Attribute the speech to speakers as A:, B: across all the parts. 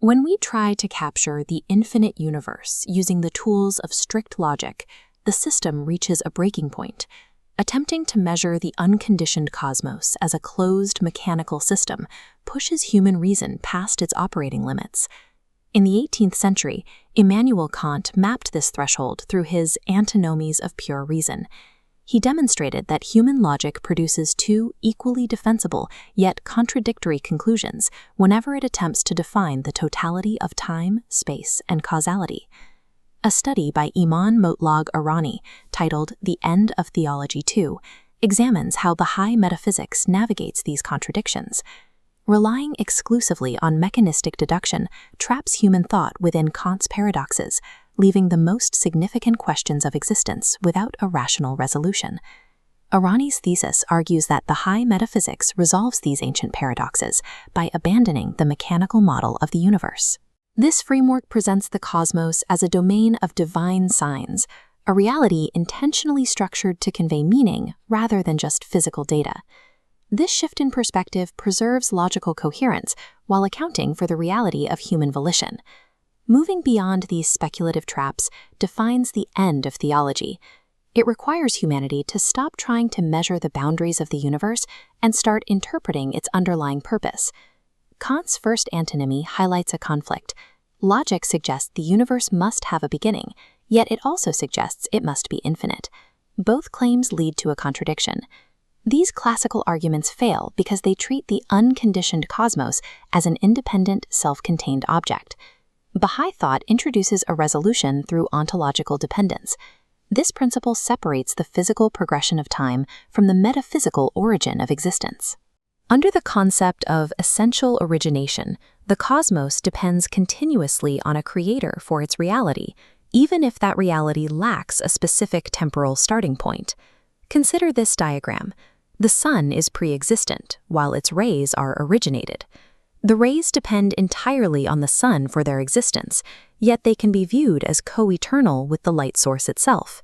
A: When we try to capture the infinite universe using the tools of strict logic, the system reaches a breaking point. Attempting to measure the unconditioned cosmos as a closed mechanical system pushes human reason past its operating limits. In the 18th century, Immanuel Kant mapped this threshold through his Antinomies of pure reason. He demonstrated that human logic produces two equally defensible yet contradictory conclusions whenever it attempts to define the totality of time, space, and causality. A study by Immanuel Kant, titled The End of Theology 2, examines how Baha'i metaphysics navigates these contradictions. Relying exclusively on mechanistic deduction traps human thought within Kant's paradoxes, leaving the most significant questions of existence without a rational resolution. Arani's thesis argues that Baha'i metaphysics resolves these ancient paradoxes by abandoning the mechanical model of the universe. This framework presents the cosmos as a domain of divine signs, a reality intentionally structured to convey meaning rather than just physical data. This shift in perspective preserves logical coherence while accounting for the reality of human volition. Moving beyond these speculative traps defines the end of theology. It requires humanity to stop trying to measure the boundaries of the universe and start interpreting its underlying purpose. Kant's first antinomy highlights a conflict. Logic suggests the universe must have a beginning, yet it also suggests it must be infinite. Both claims lead to a contradiction. These classical arguments fail because they treat the unconditioned cosmos as an independent, self-contained object. Baha'i thought introduces a resolution through ontological dependence. This principle separates the physical progression of time from the metaphysical origin of existence. Under the concept of essential origination, the cosmos depends continuously on a creator for its reality, even if that reality lacks a specific temporal starting point. Consider this diagram. The sun is pre-existent, while its rays are originated. The rays depend entirely on the sun for their existence, yet they can be viewed as co-eternal with the light source itself.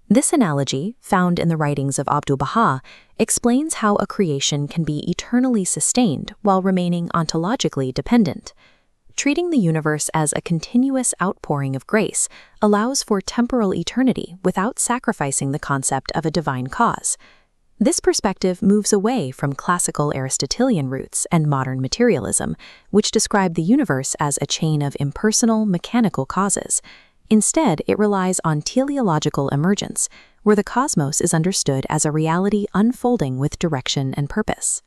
A: This analogy, found in the writings of Abdu'l-Baha, explains how a creation can be eternally sustained while remaining ontologically dependent. Treating the universe as a continuous outpouring of grace allows for temporal eternity without sacrificing the concept of a divine cause. This perspective moves away from classical Aristotelian roots and modern materialism, which describe the universe as a chain of impersonal, mechanical causes. Instead, it relies on teleological emergence, where the cosmos is understood as a reality unfolding with direction and purpose.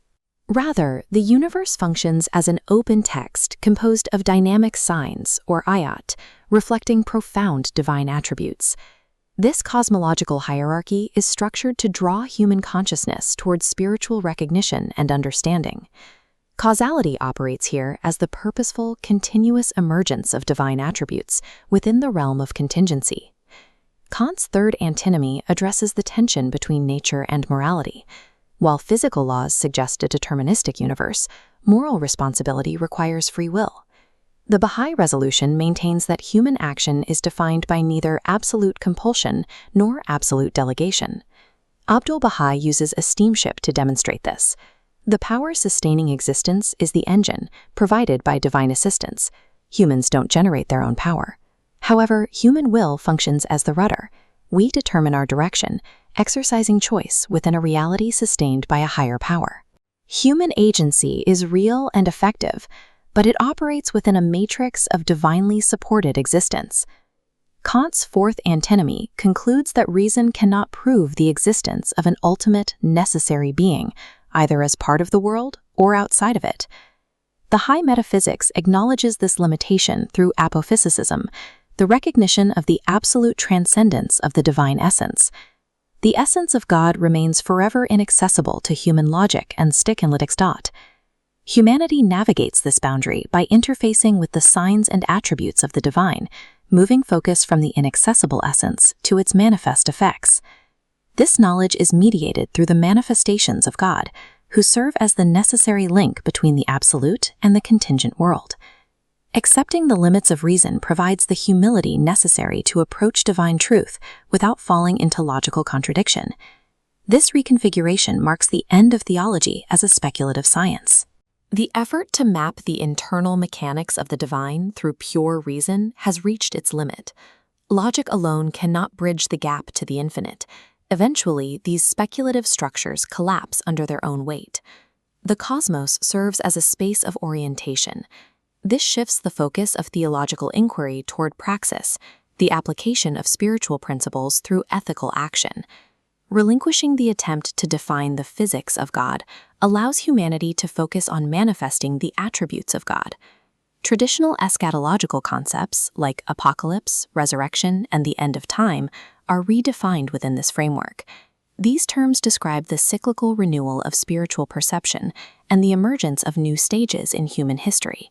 A: Rather, the universe functions as an open text composed of dynamic signs, or ayat, reflecting profound divine attributes. This cosmological hierarchy is structured to draw human consciousness towards spiritual recognition and understanding. Causality operates here as the purposeful, continuous emergence of divine attributes within the realm of contingency. Kant's third antinomy addresses the tension between nature and morality. While physical laws suggest a deterministic universe, moral responsibility requires free will. The Baha'i resolution maintains that human action is defined by neither absolute compulsion nor absolute delegation. Abdu'l-Baha uses a steamship to demonstrate this. The power sustaining existence is the engine, provided by divine assistance. Humans don't generate their own power. However, human will functions as the rudder. We determine our direction, exercising choice within a reality sustained by a higher power. Human agency is real and effective, but it operates within a matrix of divinely supported existence. Kant's fourth antinomy concludes that reason cannot prove the existence of an ultimate, necessary being, either as part of the world or outside of it. The high metaphysics acknowledges this limitation through apophysicism, the recognition of the absolute transcendence of the divine essence. The essence of God remains forever inaccessible to human logic and stick-analytic thought. Humanity navigates this boundary by interfacing with the signs and attributes of the divine, moving focus from the inaccessible essence to its manifest effects. This knowledge is mediated through the manifestations of God, who serve as the necessary link between the absolute and the contingent world. Accepting the limits of reason provides the humility necessary to approach divine truth without falling into logical contradiction. This reconfiguration marks the end of theology as a speculative science. The effort to map the internal mechanics of the divine through pure reason has reached its limit. Logic alone cannot bridge the gap to the infinite. Eventually, these speculative structures collapse under their own weight. The cosmos serves as a space of orientation. This shifts the focus of theological inquiry toward praxis, the application of spiritual principles through ethical action. Relinquishing the attempt to define the physics of God allows humanity to focus on manifesting the attributes of God. Traditional eschatological concepts like apocalypse, resurrection, and the end of time are redefined within this framework. These terms describe the cyclical renewal of spiritual perception and the emergence of new stages in human history.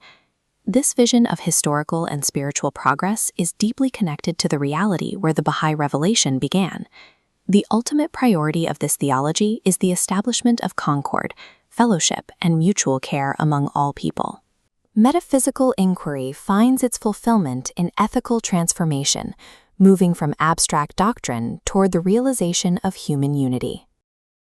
A: This vision of historical and spiritual progress is deeply connected to the reality where the Baha'i revelation began. The ultimate priority of this theology is the establishment of concord, fellowship, and mutual care among all people. Metaphysical inquiry finds its fulfillment in ethical transformation, moving from abstract doctrine toward the realization of human unity.